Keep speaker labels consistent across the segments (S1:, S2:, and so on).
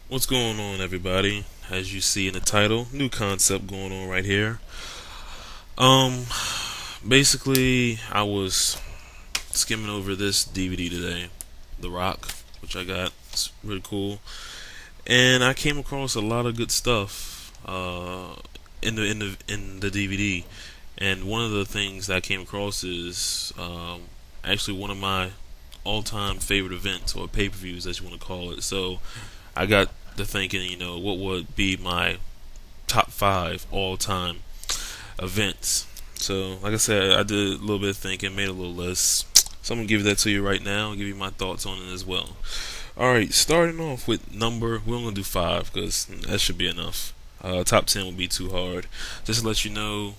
S1: What's going on, everybody? As you see in the title, new concept going on right here. Um, Basically, I was skimming over this DVD today, The Rock, which I got. It's really cool, and I came across a lot of good stuff in the DVD. And one of the things that I came across is actually one of my all-time favorite events or pay-per-views, as you want to call it. So I got to thinking, what would be my top five all-time events. So, like I said, I did a little bit of thinking, made a little list. So I'm gonna give that to you right now, give you my thoughts on it as well. All right, starting off with number, we're gonna do five because that should be enough. Top 10 would be too hard. Just to let you know,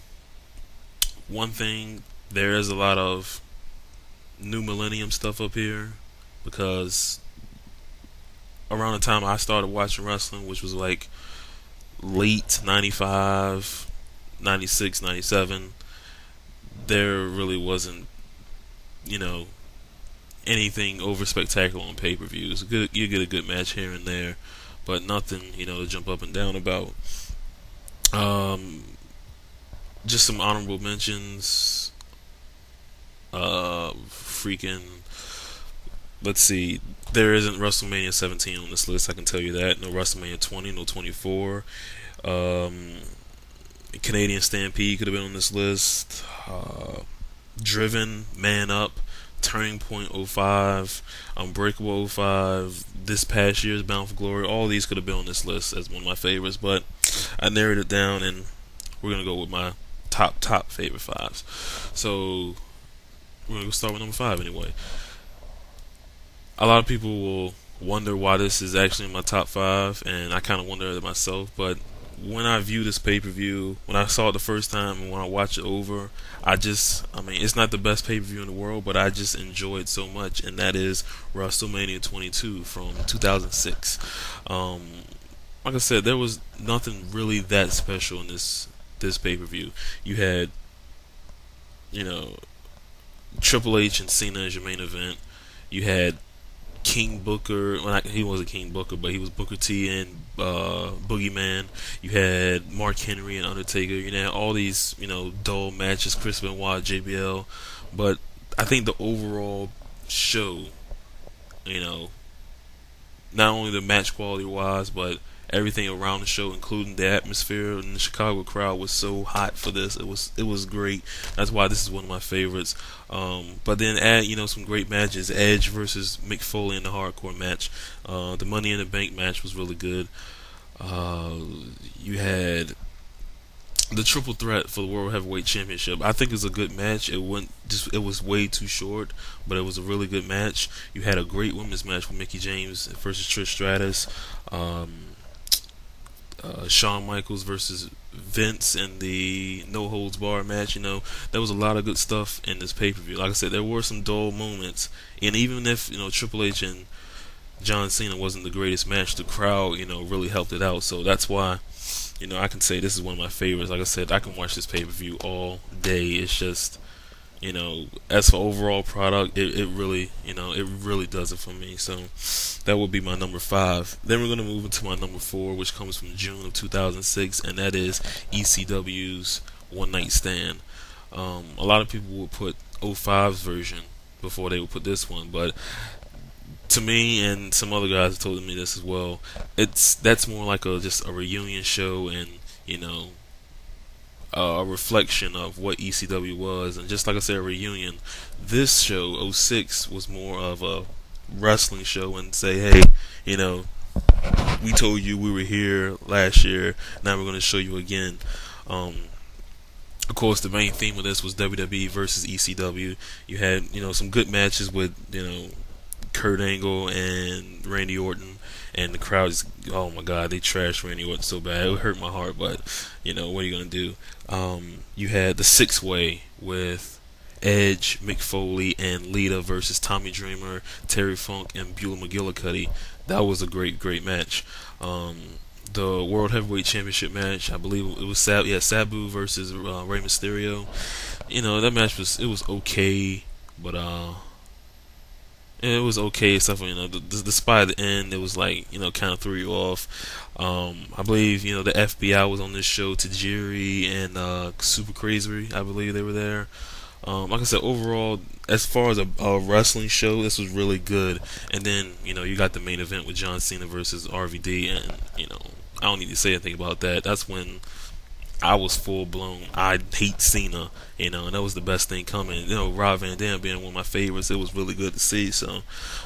S1: one thing, there is a lot of new millennium stuff up here because around the time I started watching wrestling, which was like late 95, 96, 97, there really wasn't, you know, anything over spectacular on pay per views. Good, you get a good match here and there, but nothing, to jump up and down about. Um, just some honorable mentions. Freaking, let's see. There isn't WrestleMania 17 on this list. I can tell you that. No WrestleMania 20, no 24. Um, Canadian Stampede could have been on this list. Driven, Man Up, Turning Point '05, Unbreakable '05, this past year's Bound for Glory. All these could have been on this list as one of my favorites, but I narrowed it down, and we're gonna go with my top favorite fives. So we're gonna start with number five anyway. A lot of people will wonder why this is actually in my top five, and I kind of wonder it myself. But when I view this pay per view, when I saw it the first time, and when I watch it over, I mean, it's not the best pay per view in the world, but I just enjoy it so much, and that is WrestleMania 22 from 2006. Um, like I said, there was nothing really that special in this pay per view. You had, you know, Triple H and Cena as your main event. You had King Booker. Well, he wasn't King Booker, but he was Booker T and Boogeyman. You had Mark Henry and Undertaker. You had all these, dull matches. Chris Benoit, JBL. But I think the overall show, you know, not only the match quality wise, but everything around the show, including the atmosphere and the Chicago crowd, was so hot for this. It was great. That's why this is one of my favorites. But then add some great matches. Edge versus Mick Foley in the hardcore match. The Money in the Bank match was really good. You had the triple threat for the World Heavyweight Championship. I think it was a good match. It was way too short, but it was a really good match. You had a great women's match with Mickey James versus Trish Stratus. Um, Shawn Michaels versus Vince in the No Holds Bar match. There was a lot of good stuff in this pay per view. Like I said, there were some dull moments, and even if Triple H and John Cena wasn't the greatest match, the crowd really helped it out. So that's why I can say this is one of my favorites. Like I said, I can watch this pay per view all day. It's just as for overall product, it really it really does it for me. So that would be my number five. Then we're gonna move into my number four, which comes from June of 2006, and that is ECW's One Night Stand. A lot of people would put '05's version before they would put this one, but to me and some other guys have told me this as well, that's more like just a reunion show, and you know a reflection of what ECW was, and just like I said, a reunion. This show '06 was more of a wrestling show, and say, hey, you know, we told you we were here last year. Now we're going to show you again. Of course, the main theme of this was WWE versus ECW. You had some good matches with Kurt Angle and Randy Orton, and the crowd is, oh my god, they trashed Randy Orton so bad. It hurt my heart, but what are you gonna do? You had the six way with Edge, Mick Foley, and Lita versus Tommy Dreamer, Terry Funk, and Beulah McGillicuddy. That was a great match. The World Heavyweight Championship match, I believe it was Sabu versus Rey Mysterio. That match was okay, but It was okay, except for the spot at the end. It was like kind of threw you off. I believe the FBI was on this show. Tajiri and Super Crazy, I believe they were there. Like I said, overall, as far as a wrestling show, this was really good. And then you got the main event with John Cena versus RVD, and I don't need to say anything about that. That's when I was full blown. I hate Cena, and that was the best thing coming. Rob Van Dam being one of my favorites, it was really good to see. So,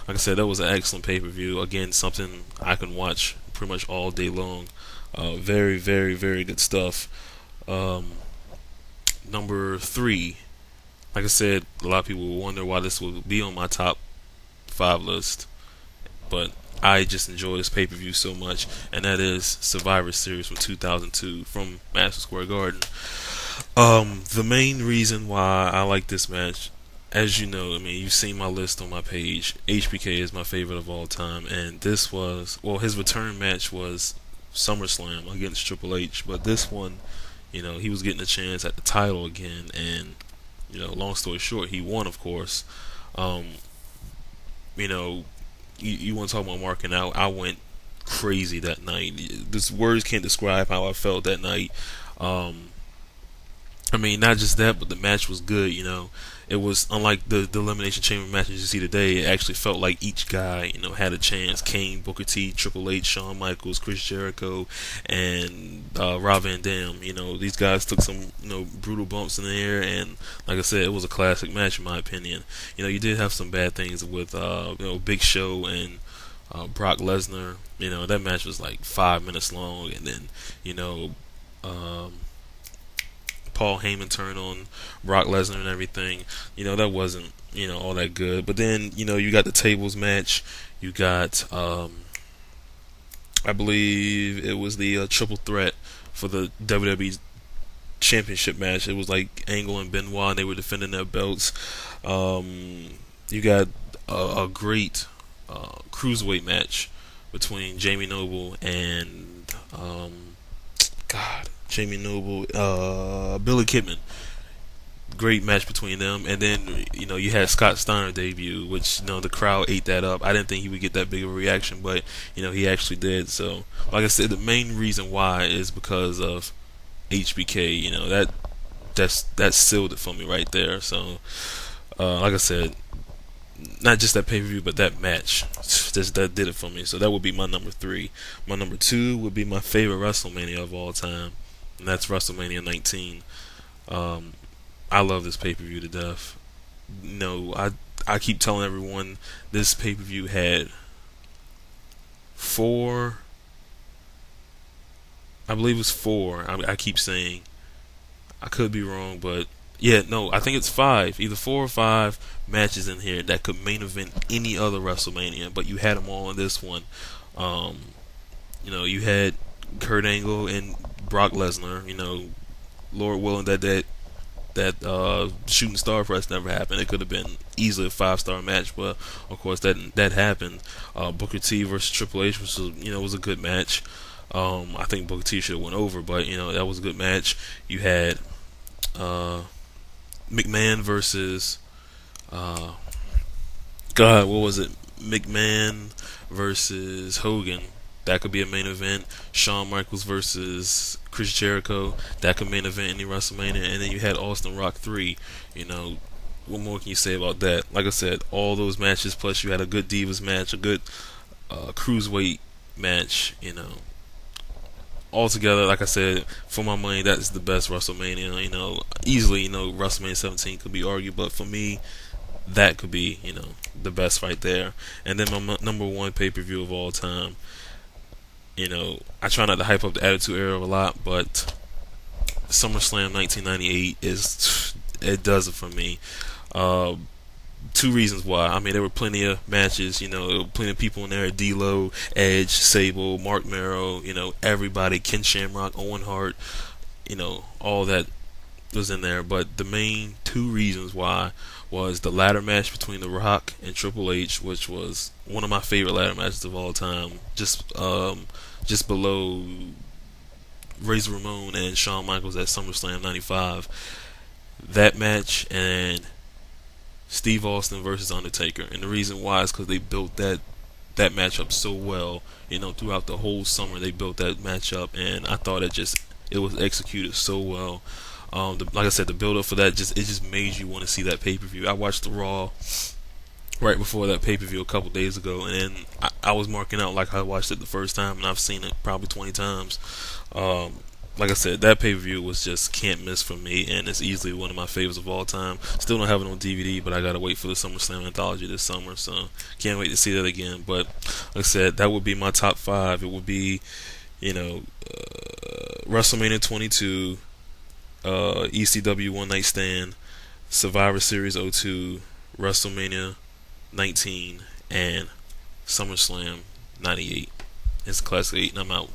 S1: like I said, that was an excellent pay per view. Again, something I can watch pretty much all day long. Very, very, very good stuff. Um, Number three, like I said, a lot of people will wonder why this will be on my top five list, but I just enjoy this pay per view so much, and that is Survivor Series from 2002 from Madison Square Garden. The main reason why I like this match, as you know, I mean, you've seen my list on my page. HBK is my favorite of all time, and this was, well, his return match was SummerSlam against Triple H, but this one, he was getting a chance at the title again, and long story short, he won, of course. Um, you know, you want to talk about marking out? I went crazy that night. This words can't describe how I felt that night. Um, I mean, not just that, but the match was good. It was unlike the elimination chamber matches you see today. It actually felt like each guy, had a chance. Kane, Booker T, Triple H, Shawn Michaels, Chris Jericho, and Rob Van Dam. These guys took some, brutal bumps in the air, and like I said, it was a classic match in my opinion. You did have some bad things with, Big Show and Brock Lesnar. That match was like 5 minutes long, and then, um, Paul Heyman turn on Brock Lesnar and everything. That wasn't all that good. But then you got the tables match. You got I believe it was the triple threat for the WWE Championship match. It was like Angle and Benoit, and they were defending their belts. You got a great cruiserweight match between Jamie Noble and God, Jamie Noble, Billy Kidman. Great match between them, and then you had Scott Steiner debut, which the crowd ate that up. I didn't think he would get that big of a reaction, but he actually did. So, like I said, the main reason why is because of HBK. That sealed it for me right there. So, like I said, not just that pay per view, but that match, that did it for me. So that would be my number three. My number two would be my favorite WrestleMania of all time, and that's WrestleMania 19. Um, I love this pay per view to death. I keep telling everyone this pay per view had four. I believe it's four. I keep saying, I could be wrong, but yeah, no, I think it's five. Either four or five matches in here that could main event any other WrestleMania, but you had them all in this one. Um, you had Kurt Angle and Brock Lesnar. Lord willing that shooting star press never happened. It could have been easily a 5-star match, but of course that happened. Booker T versus Triple H was a good match. I think Booker T should have went over, but that was a good match. You had McMahon versus God, what was it? McMahon versus Hogan. That could be a main event. Shawn Michaels versus Chris Jericho. That could main event any WrestleMania. And then you had Austin Rock 3. What more can you say about that? Like I said, all those matches, plus you had a good Divas match, a good Cruiserweight match. Altogether, like I said, for my money, that's the best WrestleMania. Easily, WrestleMania 17 could be argued, but for me, that could be, the best right there. And then my number one pay-per-view of all time. I try not to hype up the Attitude Era a lot, but SummerSlam 1998 it does it for me. Two reasons why. I mean, there were plenty of matches. There were plenty of people in there: D'Lo, Edge, Sable, Mark Merrow. Everybody, Ken Shamrock, Owen Hart. All that was in there. But the main two reasons why was the ladder match between The Rock and Triple H, which was one of my favorite ladder matches of all time. Just below Razor Ramon and Shawn Michaels at SummerSlam '95. That match and Steve Austin versus Undertaker, and the reason why is because they built that matchup so well. Throughout the whole summer they built that matchup, and I thought it was executed so well. Like I said, the build up for that just made you want to see that pay per view. I watched the Raw right before that pay per view a couple days ago, and I was marking out like I watched it the first time, and I've seen it probably 20 times. Like I said, that pay per view was just can't miss for me, and it's easily one of my favorites of all time. Still don't have it on DVD, but I gotta wait for the SummerSlam anthology this summer, so can't wait to see that again. But like I said, that would be my top five. It would be, WrestleMania 22, ECW One Night Stand, Survivor Series '02, WrestleMania 19, and SummerSlam '98. It's Classic 8, and I'm out.